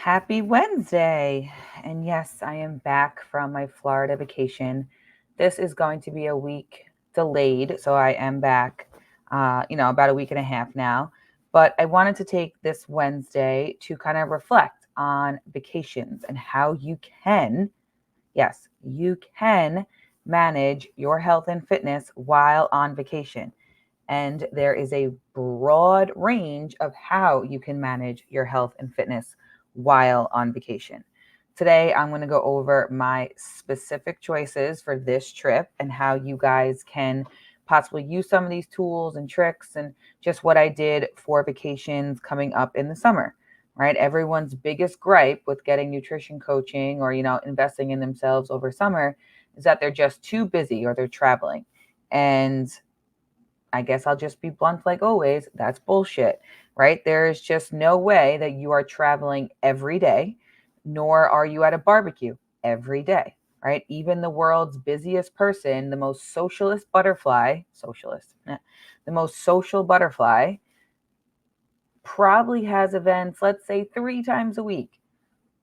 Happy Wednesday. And yes, I am back from my Florida vacation. This is going to be a week delayed, so I am back, about a week and a half now. But I wanted to take this Wednesday to kind of reflect on vacations and how you can, yes, you can manage your health and fitness while on vacation. And there is a broad range of how you can manage your health and fitness while on vacation. Today, I'm going to go over my specific choices for this trip and how you guys can possibly use some of these tools and tricks and just what I did for vacations coming up in the summer. Right? Everyone's biggest gripe with getting nutrition coaching or, investing in themselves over summer is that they're just too busy or they're traveling. And I guess I'll just be blunt like always. That's bullshit, right? There is just no way that you are traveling every day, nor are you at a barbecue every day, right? Even the world's busiest person, the most the most social butterfly probably has events, let's say 3 times a week: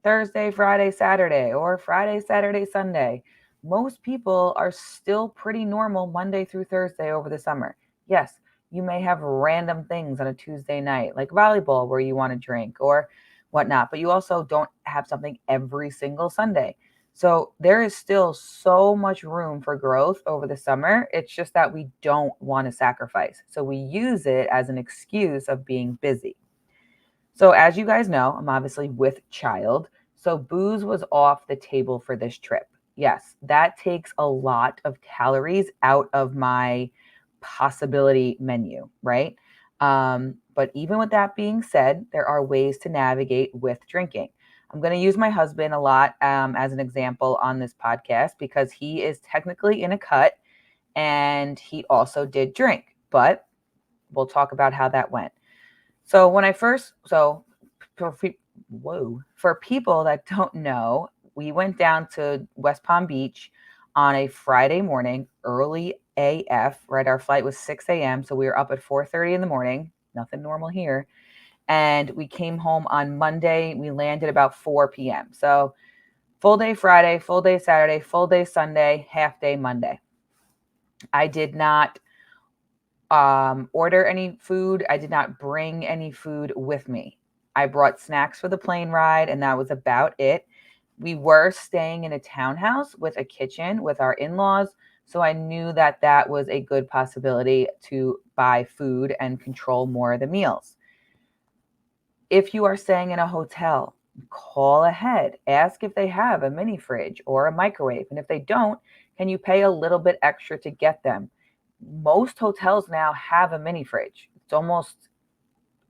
Thursday, Friday, Saturday, or Friday, Saturday, Sunday. Most people are still pretty normal Monday through Thursday over the summer. Yes, you may have random things on a Tuesday night, like volleyball, where you want to drink or whatnot, but you also don't have something every single Sunday. So there is still so much room for growth over the summer. It's just that we don't want to sacrifice. So we use it as an excuse of being busy. So, as you guys know, I'm obviously with child. So, booze was off the table for this trip. Yes, that takes a lot of calories out of my possibility menu, right? But even with that being said, there are ways to navigate with drinking. I'm going to use my husband a lot as an example on this podcast because he is technically in a cut and he also did drink, but we'll talk about how that went. So when I first, so for, for people that don't know, we went down to West Palm Beach on a Friday morning, early AF, right? Our flight was 6 a.m. So we were up at 4:30 in the morning, nothing normal here. And we came home on Monday. We landed about 4 p.m. So full day Friday, full day Saturday, full day Sunday, half day Monday. I did not order any food. I did not bring any food with me. I brought snacks for the plane ride, and that was about it. We were staying in a townhouse with a kitchen with our in laws. So I knew that that was a good possibility to buy food and control more of the meals. If you are staying in a hotel, call ahead. Ask if they have a mini fridge or a microwave. And if they don't, can you pay a little bit extra to get them? Most hotels now have a mini fridge. It's almost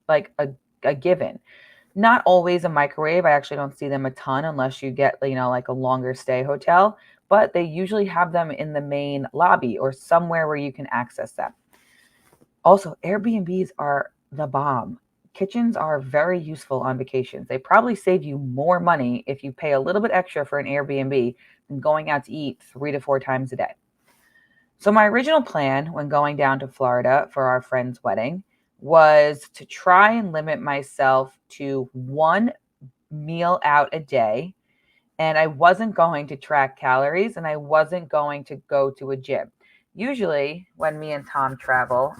like a given. Not always a microwave. I actually don't see them a ton unless you get, like a longer stay hotel, but they usually have them in the main lobby or somewhere where you can access them. Also, Airbnbs are the bomb. Kitchens are very useful on vacations. They probably save you more money if you pay a little bit extra for an Airbnb than going out to eat 3 to 4 times a day. So my original plan when going down to Florida for our friend's wedding was to try and limit myself to one meal out a day. And I wasn't going to track calories and I wasn't going to go to a gym. Usually when me and Tom travel,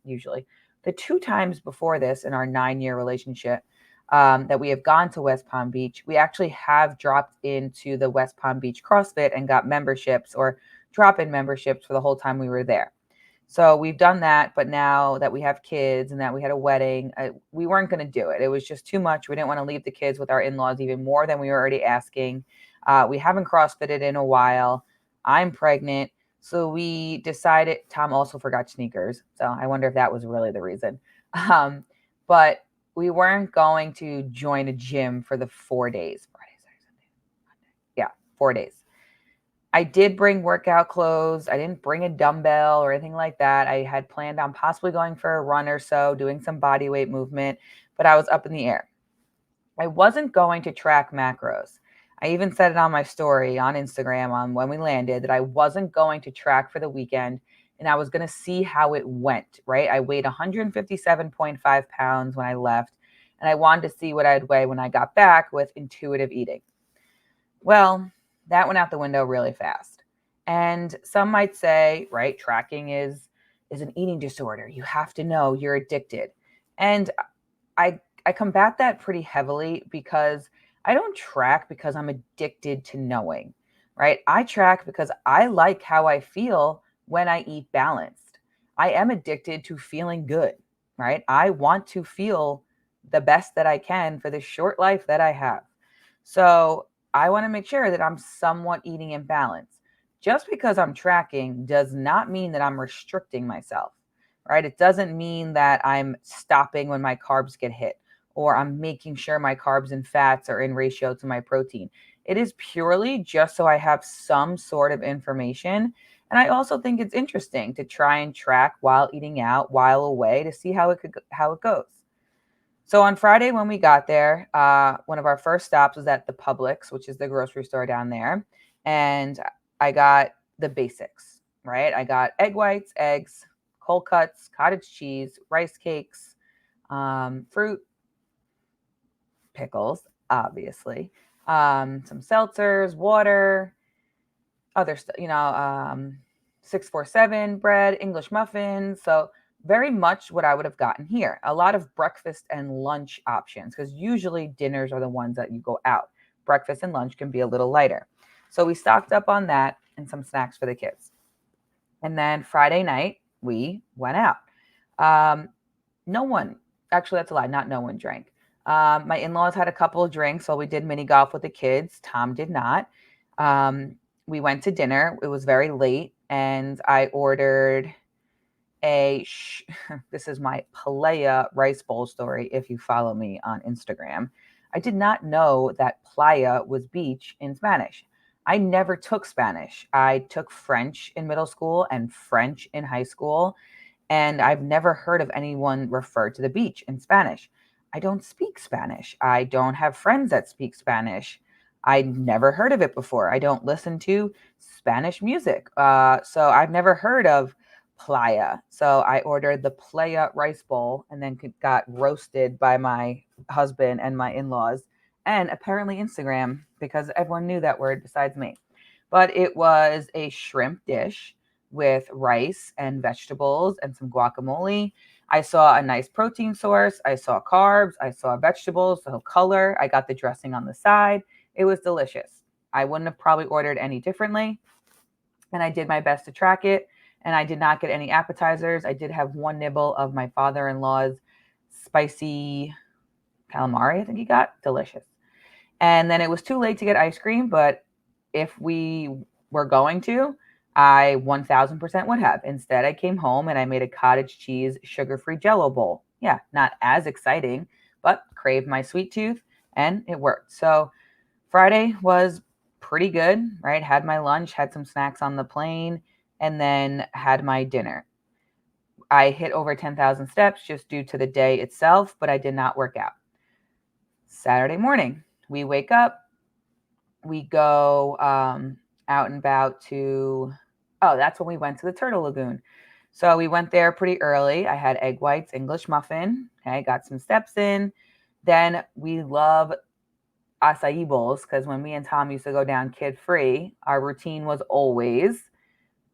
usually the 2 times before this in our 9-year relationship, that we have gone to West Palm Beach, we actually have dropped into the West Palm Beach CrossFit and got memberships or drop-in memberships for the whole time we were there. So we've done that, but now that we have kids and that we had a wedding, we weren't going to do it. It was just too much. We didn't want to leave the kids with our in-laws even more than we were already asking. We haven't CrossFitted in a while. I'm pregnant. So we decided, Tom also forgot sneakers. So I wonder if that was really the reason. But we weren't going to join a gym for the 4 days. Friday, Saturday, Sunday, Monday. Yeah, 4 days. I did bring workout clothes. I didn't bring a dumbbell or anything like that. I had planned on possibly going for a run or so, doing some body weight movement, but I was up in the air. I wasn't going to track macros. I even said it on my story on Instagram on when we landed that I wasn't going to track for the weekend and I was going to see how it went, right? I weighed 157.5 pounds when I left and I wanted to see what I'd weigh when I got back with intuitive eating. Well, that went out the window really fast. And some might say, right, tracking is an eating disorder. You have to know you're addicted. And I combat that pretty heavily because I don't track because I'm addicted to knowing, right? I track because I like how I feel when I eat balanced. I am addicted to feeling good, right? I want to feel the best that I can for the short life that I have. So I want to make sure that I'm somewhat eating in balance. Just because I'm tracking does not mean that I'm restricting myself, right? It doesn't mean that I'm stopping when my carbs get hit or I'm making sure my carbs and fats are in ratio to my protein. It is purely just so I have some sort of information. And I also think it's interesting to try and track while eating out, while away, to see how it goes. So on Friday when we got there, one of our first stops was at the Publix, which is the grocery store down there, and I got the basics, right? I got egg whites, eggs, cold cuts, cottage cheese, rice cakes, fruit, pickles, obviously, some seltzers, water, other stuff, 647 bread, English muffins. So very much what I would have gotten here. A lot of breakfast and lunch options because usually dinners are the ones that you go out. Breakfast and lunch can be a little lighter. So we stocked up on that and some snacks for the kids. And then Friday night, we went out. No one, actually, that's a lie, not no one drank. My in-laws had a couple of drinks while we did mini golf with the kids. Tom did not. We went to dinner. It was very late, and I ordered this is my playa rice bowl story if you follow me on Instagram. I did not know that playa was beach in Spanish. I never took Spanish. I took French in middle school and French in high school, and I've never heard of anyone refer to the beach in Spanish. I don't speak Spanish. I don't have friends that speak Spanish. I never heard of it before. I don't listen to Spanish music. So I've never heard of playa. So I ordered the playa rice bowl and then got roasted by my husband and my in-laws and apparently Instagram because everyone knew that word besides me. But it was a shrimp dish with rice and vegetables and some guacamole. I saw a nice protein source. I saw carbs. I saw vegetables, so color. I got the dressing on the side. It was delicious. I wouldn't have probably ordered any differently. And I did my best to track it. And I did not get any appetizers. I did have one nibble of my father-in-law's spicy calamari, I think he got. Delicious. And then it was too late to get ice cream, but if we were going to, I 1000% would have. Instead, I came home and I made a cottage cheese sugar-free Jello bowl. Yeah, not as exciting, but craved my sweet tooth and it worked. So Friday was pretty good, right? Had my lunch, had some snacks on the plane, and then had my dinner. I hit over 10,000 steps just due to the day itself, but I did not work out. Saturday morning, we wake up, we go out and about to, that's when we went to the Turtle Lagoon. So we went there pretty early. I had egg whites, English muffin. Okay, got some steps in. Then we love acai bowls because when me and Tom used to go down kid free, our routine was always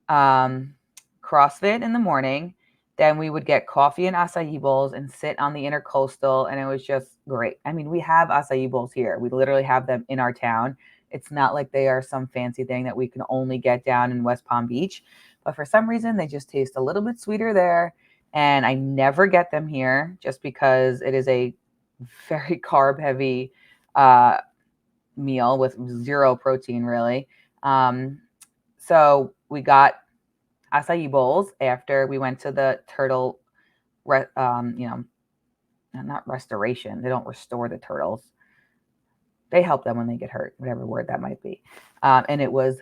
CrossFit in the morning. Then we would get coffee and acai bowls and sit on the intercoastal, and it was just great. I mean, we have acai bowls here. We literally have them in our town. It's not like they are some fancy thing that we can only get down in West Palm Beach, but for some reason they just taste a little bit sweeter there. And I never get them here just because it is a very carb heavy meal with zero protein really. So we got acai bowls after we went to the turtle, not restoration. They don't restore the turtles. They help them when they get hurt, whatever word that might be. And it was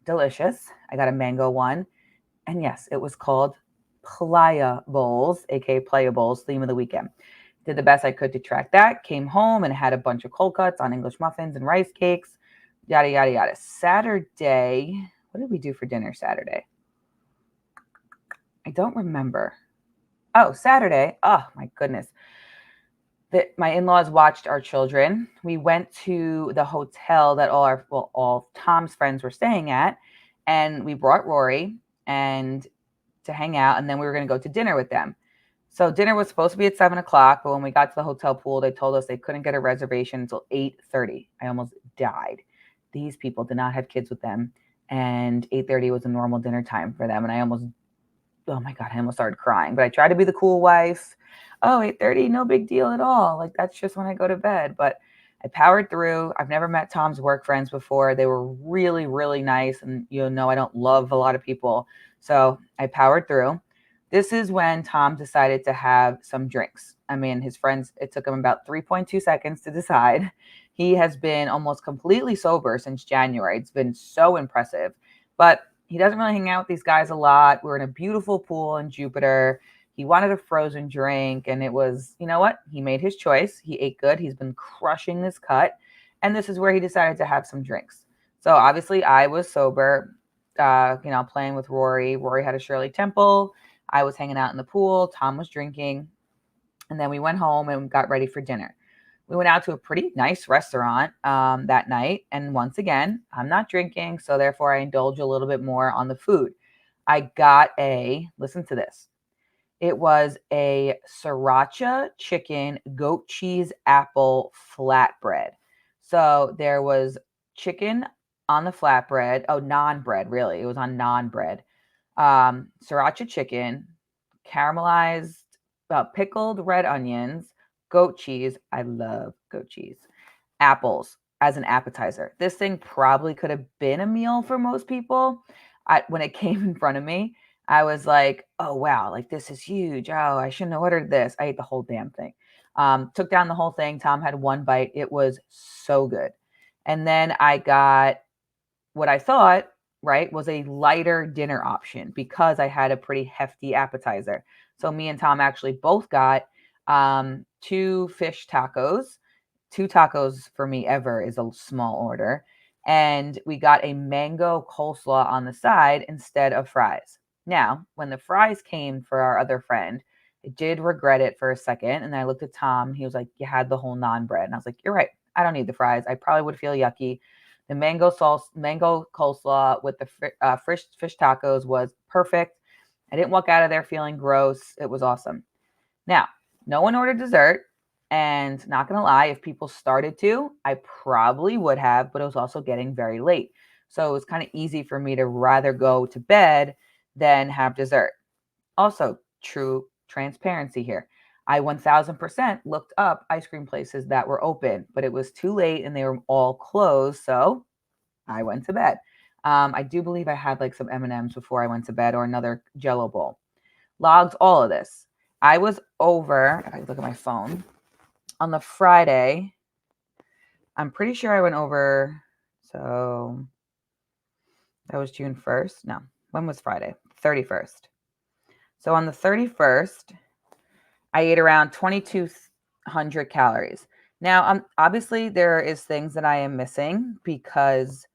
delicious. I got a mango one. And yes, it was called Playa Bowls, aka Playa Bowls, theme of the weekend. Did the best I could to track that. Came home and had a bunch of cold cuts on English muffins and rice cakes. Yada, yada, yada. Saturday, what did we do for dinner Saturday? I don't remember. Oh, Saturday. Oh, my goodness. my in-laws watched our children. We went to the hotel that all Tom's friends were staying at, and we brought Rory and to hang out, and then we were going to go to dinner with them. So dinner was supposed to be at 7 o'clock, but when we got to the hotel pool, they told us they couldn't get a reservation until 8:30. I almost died. These people did not have kids with them, and 8:30 was a normal dinner time for them, and oh my God, I almost started crying. But I tried to be the cool wife. Oh, 8:30, no big deal at all. Like, that's just when I go to bed. But I powered through. I've never met Tom's work friends before. They were really, really nice. And I don't love a lot of people. So I powered through. This is when Tom decided to have some drinks. I mean, his friends, it took him about 3.2 seconds to decide. He has been almost completely sober since January. It's been so impressive. But he doesn't really hang out with these guys a lot. We're in a beautiful pool in Jupiter. He wanted a frozen drink, and it was, you know what? He made his choice. He ate good. He's been crushing this cut. And this is where he decided to have some drinks. So obviously I was sober, playing with Rory. Rory had a Shirley Temple. I was hanging out in the pool. Tom was drinking. And then we went home and got ready for dinner. We went out to a pretty nice restaurant that night. And once again, I'm not drinking, so therefore I indulge a little bit more on the food. I got listen to this. It was a sriracha chicken, goat cheese, apple flatbread. So there was chicken on the flatbread. Oh, naan bread, really. It was on naan bread. Sriracha chicken, caramelized, pickled red onions, goat cheese. I love goat cheese. Apples as an appetizer. This thing probably could have been a meal for most people. When it came in front of me, I was like, oh, wow, like this is huge. Oh, I shouldn't have ordered this. I ate the whole damn thing. Took down the whole thing. Tom had one bite. It was so good. And then I got what I thought, right, was a lighter dinner option because I had a pretty hefty appetizer. So me and Tom actually both got 2 fish tacos. 2 tacos for me ever is a small order. And we got a mango coleslaw on the side instead of fries. Now, when the fries came for our other friend, I did regret it for a second. And I looked at Tom. He was like, you had the whole naan bread. And I was like, you're right. I don't need the fries. I probably would feel yucky. The mango coleslaw with the fish tacos was perfect. I didn't walk out of there feeling gross. It was awesome. Now, no one ordered dessert. And not going to lie, if people started to, I probably would have, but it was also getting very late. So it was kind of easy for me to rather go to bed than have dessert. Also, true transparency here. I 1000% looked up ice cream places that were open, but it was too late and they were all closed. So I went to bed. I do believe I had like some M&Ms before I went to bed or another Jello bowl. Logged all of this. I was over, if I look at my phone, on the Friday, I'm pretty sure I went over. So that was June 1st. No, when was Friday? 31st. So on the 31st, I ate around 2,200 calories. Now, obviously there is things that I am missing because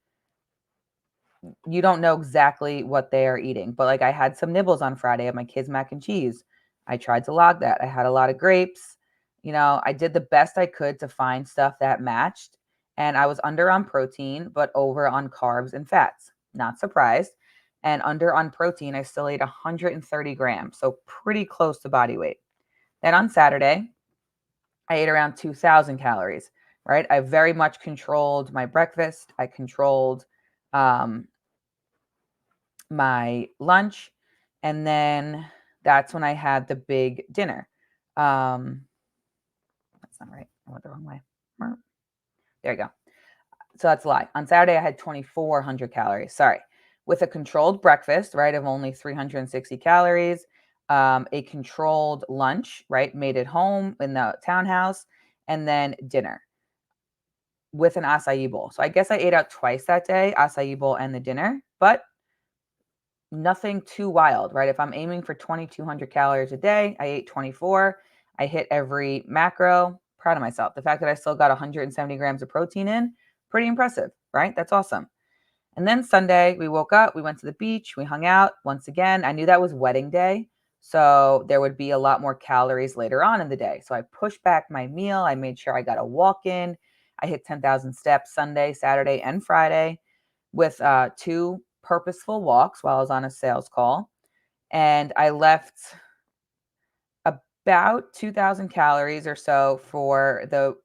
you don't know exactly what they are eating. But like I had some nibbles on Friday of my kids' mac and cheese. I tried to log that. I had a lot of grapes. I did the best I could to find stuff that matched. And I was under on protein, but over on carbs and fats. Not surprised. And under on protein, I still ate 130 grams. So pretty close to body weight. Then on Saturday, I ate around 2,000 calories, right? I very much controlled my breakfast. I controlled my lunch. And then that's when I had the big dinner. That's not right. I went the wrong way. There you go. So that's a lie. On Saturday, I had 2,400 calories. Sorry. With a controlled breakfast, right, of only 360 calories, a controlled lunch, right, made at home in the townhouse, and then dinner with an acai bowl. So I guess I ate out twice that day, acai bowl and the dinner, but nothing too wild, right? If I'm aiming for 2,200 calories a day, I ate 24. I hit every macro. Proud of myself. The fact that I still got 170 grams of protein in, pretty impressive, right? That's awesome. And then Sunday, we woke up, we went to the beach, we hung out. Once again, I knew that was wedding day, So there would be a lot more calories later on in the day. So I pushed back my meal. I made sure I got a walk in. I hit 10,000 steps Sunday, Saturday, and Friday with 2 purposeful walks while I was on a sales call. And I left about 2,000 calories or so for the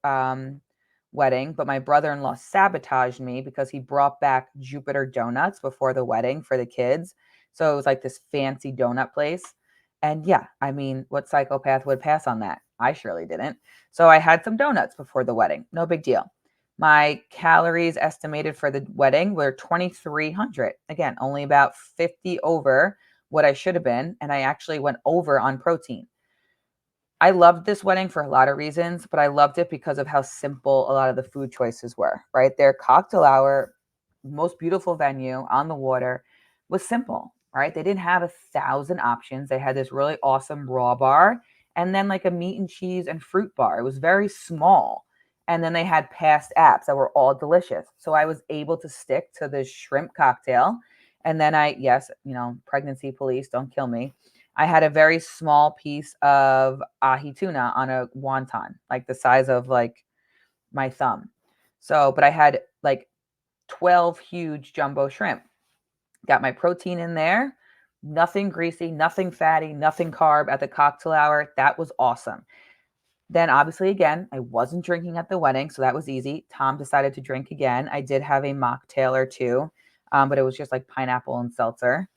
wedding, but my brother-in-law sabotaged me because he brought back Jupiter Donuts before the wedding for the kids. So it was like this fancy donut place. And yeah, I mean, what psychopath would pass on that? I surely didn't. So I had some donuts before the wedding. No big deal. My calories estimated for the wedding were 2,300. Again, only about 50 over what I should have been. And I actually went over on protein. I loved this wedding for a lot of reasons, but I loved it because of how simple a lot of the food choices were, right? Their cocktail hour, most beautiful venue on the water, was simple, right? They didn't have 1,000 options. They had this really awesome raw bar and then like a meat and cheese and fruit bar. It was very small. And then they had past apps that were all delicious. So I was able to stick to the shrimp cocktail. And then yes, pregnancy police, don't kill me. I had a very small piece of ahi tuna on a wonton, like the size of like my thumb. So, but I had like 12 huge jumbo shrimp. Got my protein in there, nothing greasy, nothing fatty, nothing carb at the cocktail hour. That was awesome. Then, obviously, again, I wasn't drinking at the wedding, so that was easy. Tom decided to drink again. I did have a mocktail or two, but it was just like pineapple and seltzer.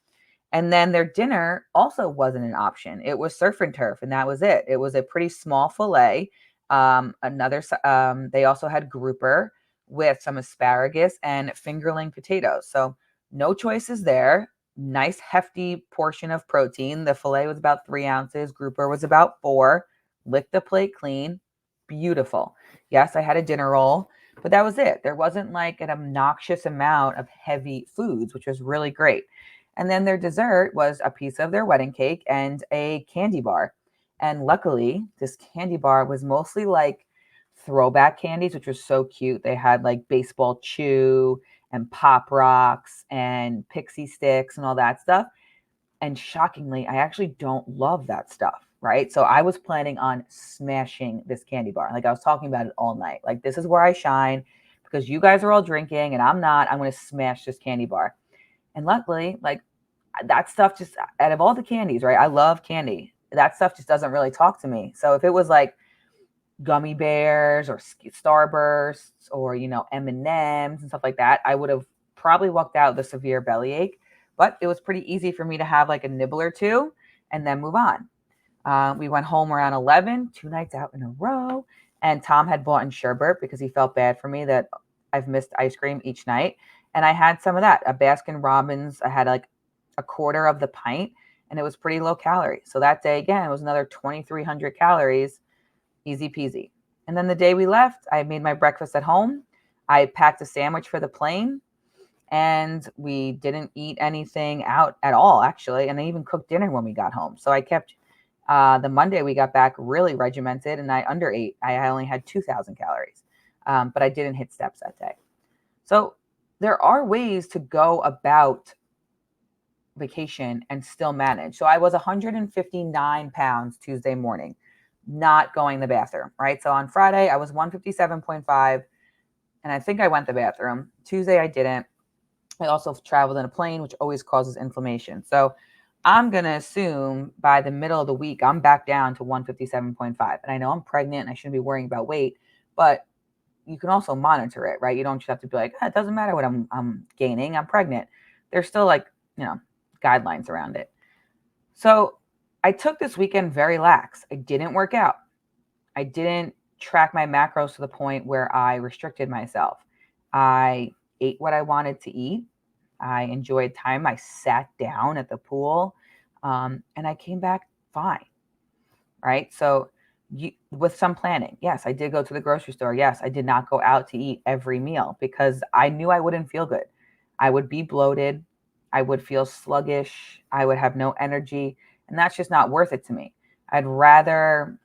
And then their dinner also wasn't an option. It was surf and turf, and that was it. It was a pretty small fillet. They also had grouper with some asparagus and fingerling potatoes. So no choices there. Nice hefty portion of protein. The fillet was about 3 ounces. Grouper was about 4. Licked the plate clean. Beautiful. Yes, I had a dinner roll, but that was it. There wasn't like an obnoxious amount of heavy foods, which was really great. And then their dessert was a piece of their wedding cake and a candy bar. And luckily, this candy bar was mostly like throwback candies, which was so cute. They had like baseball chew and pop rocks and pixie sticks and all that stuff. And shockingly, I actually don't love that stuff, right? So I was planning on smashing this candy bar. Like I was talking about it all night. Like this is where I shine because you guys are all drinking and I'm not. I'm going to smash this candy bar. And luckily, like that stuff just out of all the candies, right? I love candy. That stuff just doesn't really talk to me. So if it was like gummy bears or Starbursts or M&Ms and stuff like that, I would have probably walked out with a severe bellyache. But it was pretty easy for me to have like a nibble or two and then move on. We went home around 11, 2 nights out in a row. And Tom had bought in sherbet because he felt bad for me that I've missed ice cream each night. And I had some of that, a Baskin Robbins. I had like a quarter of the pint and it was pretty low calorie. So that day, again, it was another 2,300 calories, easy peasy. And then the day we left, I made my breakfast at home. I packed a sandwich for the plane and we didn't eat anything out at all, actually. And I even cooked dinner when we got home. So I kept the Monday we got back really regimented and I underate. I only had 2,000 calories, but I didn't hit steps that day. So there are ways to go about vacation and still manage. So I was 159 pounds Tuesday morning, not going to the bathroom, right? So on Friday, I was 157.5, and I think I went to the bathroom. Tuesday, I didn't. I also traveled in a plane, which always causes inflammation. So I'm going to assume by the middle of the week, I'm back down to 157.5. And I know I'm pregnant and I shouldn't be worrying about weight, but you can also monitor it, right? You don't just have to be like, it doesn't matter what I'm gaining. I'm pregnant. There's still like, guidelines around it. So I took this weekend very lax. I didn't work out. I didn't track my macros to the point where I restricted myself. I ate what I wanted to eat. I enjoyed time. I sat down at the pool, and I came back fine, right? So with some planning, yes, I did go to the grocery store. Yes, I did not go out to eat every meal because I knew I wouldn't feel good. I would be bloated. I would feel sluggish. I would have no energy. And that's just not worth it to me. I'd rather,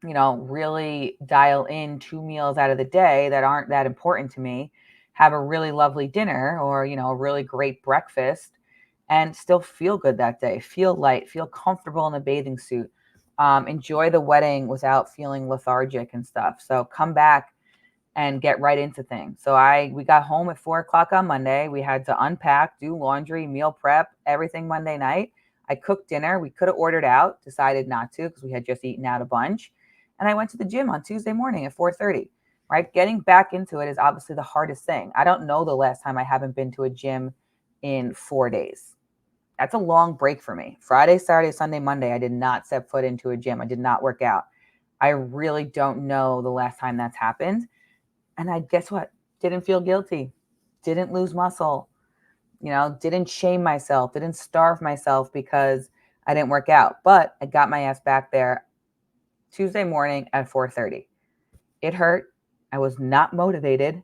really dial in 2 meals out of the day that aren't that important to me, have a really lovely dinner or, a really great breakfast and still feel good that day, feel light, feel comfortable in a bathing suit, enjoy the wedding without feeling lethargic and stuff. So come back and get right into things. So we got home at 4 o'clock on Monday. We had to unpack, do laundry, meal prep, everything Monday night. I cooked dinner. We could have ordered out, decided not to because we had just eaten out a bunch. And I went to the gym on Tuesday morning at 4:30. Right? Getting back into it is obviously the hardest thing. I don't know the last time I haven't been to a gym in 4 days. That's a long break for me. Friday, Saturday, Sunday, Monday, I did not step foot into a gym. I did not work out. I really don't know the last time that's happened. And I guess what? Didn't feel guilty. Didn't lose muscle. Didn't shame myself. Didn't starve myself because I didn't work out. But I got my ass back there Tuesday morning at 4:30. It hurt. I was not motivated,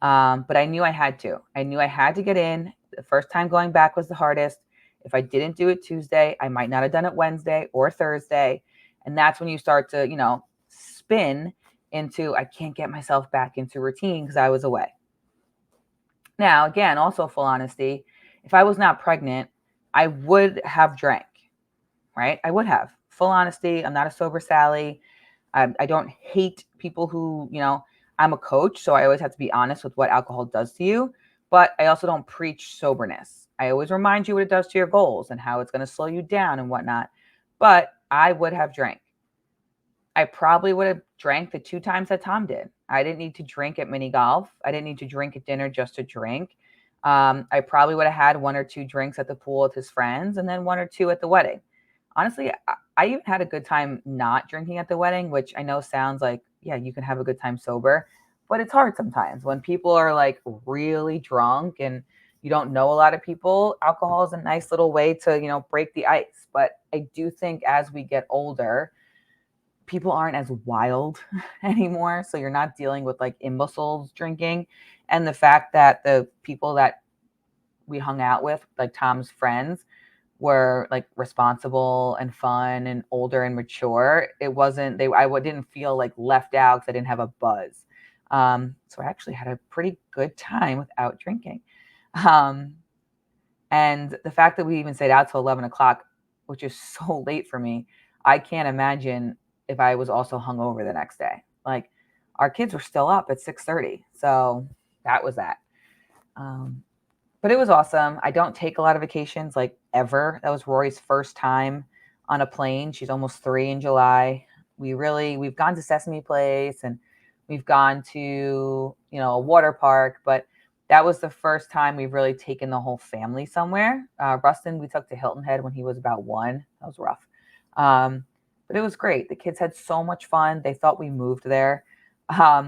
but I knew I had to. I knew I had to get in. The first time going back was the hardest. If I didn't do it Tuesday, I might not have done it Wednesday or Thursday. And that's when you start to, spin into, I can't get myself back into routine because I was away. Now, again, also full honesty, if I was not pregnant, I would have drank, right? I would have. Full honesty, I'm not a sober Sally. I don't hate people who, I'm a coach, so I always have to be honest with what alcohol does to you. But I also don't preach soberness. I always remind you what it does to your goals and how it's going to slow you down and whatnot. But I would have drank. I probably would have drank the 2 times that Tom did. I didn't need to drink at mini golf. I didn't need to drink at dinner just to drink. I probably would have had 1 or 2 drinks at the pool with his friends and then 1 or 2 at the wedding. Honestly, I even had a good time not drinking at the wedding, which I know sounds like, yeah, you can have a good time sober, but it's hard sometimes when people are like really drunk and you don't know a lot of people. Alcohol is a nice little way to, break the ice. But I do think as we get older, people aren't as wild anymore. So you're not dealing with like imbeciles drinking. And the fact that the people that we hung out with, like Tom's friends, were like responsible and fun and older and mature. It wasn't, I didn't feel like left out because I didn't have a buzz. So I actually had a pretty good time without drinking. And the fact that we even stayed out till 11 o'clock, which is so late for me, I can't imagine if I was also hungover the next day. Like our kids were still up at 6:30. So that was that. But it was awesome. I don't take a lot of vacations, like ever. That was Rory's first time on a plane. She's almost 3 in July. We've gone to Sesame Place and we've gone to, a water park, but that was the first time we've really taken the whole family somewhere. Rustin, we took to Hilton Head when he was about 1. That was rough. But it was great. The kids had so much fun. They thought we moved there.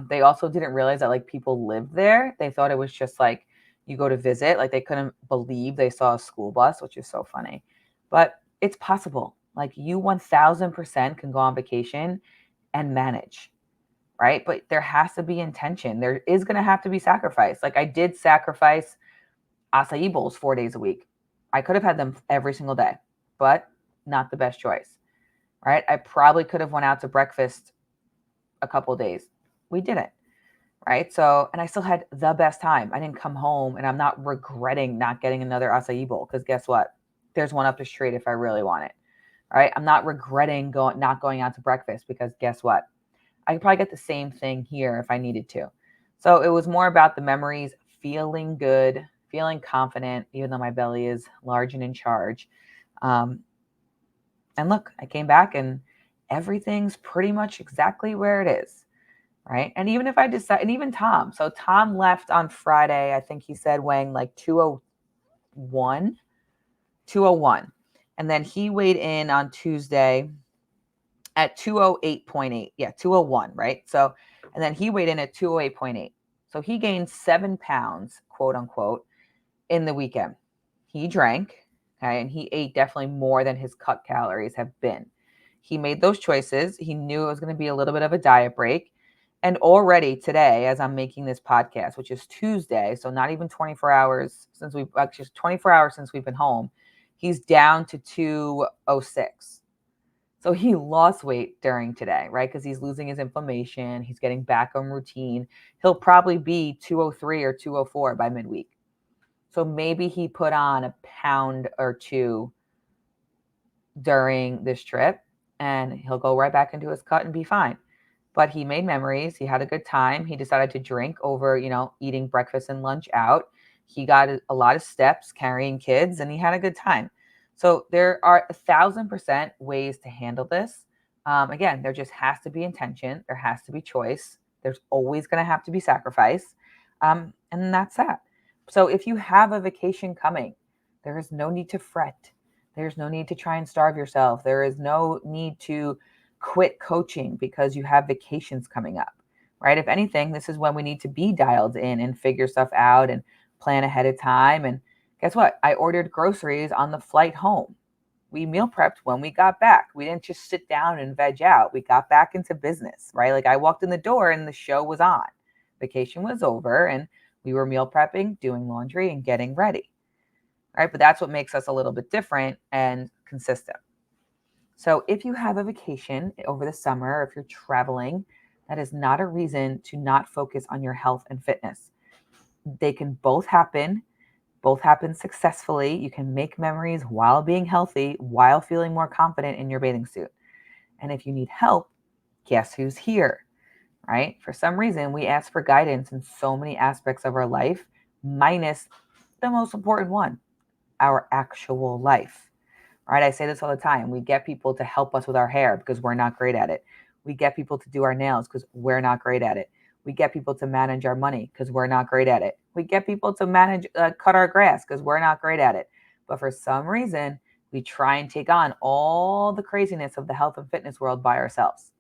They also didn't realize that like people lived there. They thought it was just like, you go to visit, like they couldn't believe they saw a school bus, which is so funny. But it's possible. Like you 1000% can go on vacation and manage, right? But there has to be intention. There is going to have to be sacrifice. Like I did sacrifice acai bowls 4 days a week. I could have had them every single day, but not the best choice, right? I probably could have went out to breakfast a couple of days. We didn't. Right. So, and I still had the best time. I didn't come home and I'm not regretting not getting another acai bowl because guess what? There's one up the street if I really want it. All right. I'm not regretting not going out to breakfast because guess what? I could probably get the same thing here if I needed to. So it was more about the memories, feeling good, feeling confident, even though my belly is large and in charge. And look, I came back and everything's pretty much exactly where it is. Right. And even if I decide, and even Tom, so Tom left on Friday, I think he said weighing like 201. And then he weighed in on Tuesday at 208.8. Yeah, 201. Right. So, and then he weighed in at 208.8. So he gained 7 pounds, quote unquote, in the weekend. He drank. Okay. And he ate definitely more than his cut calories have been. He made those choices. He knew it was going to be a little bit of a diet break. And already today, as I'm making this podcast, which is Tuesday, so not even 24 hours since 24 hours since we've been home, he's down to 206. So he lost weight during today, right? Because he's losing his inflammation. He's getting back on routine. He'll probably be 203 or 204 by midweek. So maybe he put on a pound or two during this trip and he'll go right back into his cut and be fine. But he made memories. He had a good time. He decided to drink over, eating breakfast and lunch out. He got a lot of steps carrying kids and he had a good time. So there are 1,000% ways to handle this. Again, there just has to be intention. There has to be choice. There's always going to have to be sacrifice. And that's that. So if you have a vacation coming, there is no need to fret. There's no need to try and starve yourself. There is no need to quit coaching because you have vacations coming up, right? If anything, this is when we need to be dialed in and figure stuff out and plan ahead of time. And guess what? I ordered groceries on the flight home. We meal prepped when we got back. We didn't just sit down and veg out. We got back into business, right? Like I walked in the door and the show was on. Vacation was over and we were meal prepping, doing laundry and getting ready, right? But that's what makes us a little bit different and consistent. So if you have a vacation over the summer, if you're traveling, that is not a reason to not focus on your health and fitness. They can both happen successfully. You can make memories while being healthy, while feeling more confident in your bathing suit. And if you need help, guess who's here, right? For some reason, we ask for guidance in so many aspects of our life, minus the most important one, our actual life. Right? I say this all the time. We get people to help us with our hair because we're not great at it. We get people to do our nails because we're not great at it. We get people to manage our money because we're not great at it. We get people to cut our grass because we're not great at it. But for some reason, we try and take on all the craziness of the health and fitness world by ourselves.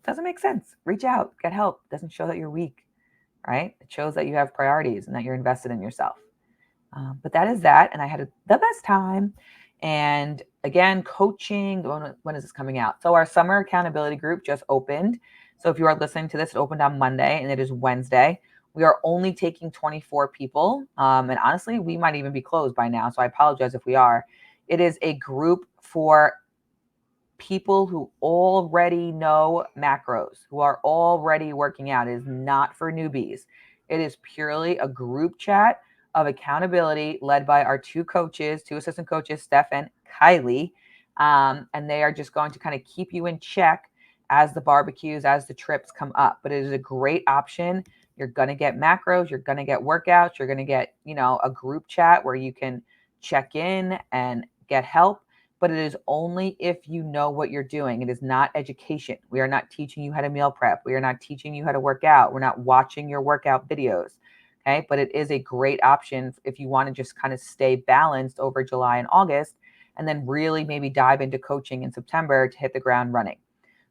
Doesn't make sense. Reach out, get help. Doesn't show that you're weak, right? It shows that you have priorities and that you're invested in yourself. But that is that. And I had the best time. And again, coaching, when is this coming out? So our summer accountability group just opened. So if you are listening to this, it opened on Monday and it is Wednesday. We are only taking 24 people. And honestly, we might even be closed by now. So I apologize if we are. It is a group for people who already know macros, who are already working out. It is not for newbies. It is purely a group chat of accountability led by our two assistant coaches, Steff and Kailee. And they are just going to kind of keep you in check as the barbecues, as the trips come up. But it is a great option. You're going to get macros, you're going to get workouts, you're going to get, a group chat where you can check in and get help. But it is only if you know what you're doing. It is not education. We are not teaching you how to meal prep. We are not teaching you how to work out. We're not watching your workout videos. Okay. But it is a great option if you want to just kind of stay balanced over July and August, and then really maybe dive into coaching in September to hit the ground running.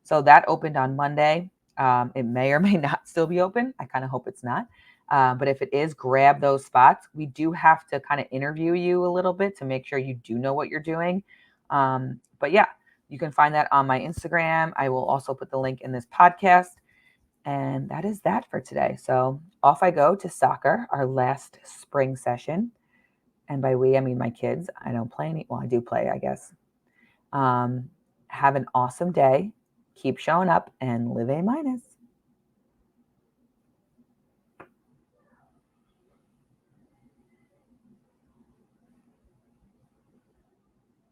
So that opened on Monday. It may or may not still be open. I kind of hope it's not. But if it is, grab those spots. We do have to kind of interview you a little bit to make sure you do know what you're doing. But yeah, you can find that on my Instagram. I will also put the link in this podcast. And that is that for today. So off I go to soccer, our last spring session. And by we, I mean my kids. I don't play any. Well, I do play, I guess. Have an awesome day. Keep showing up and live A minus.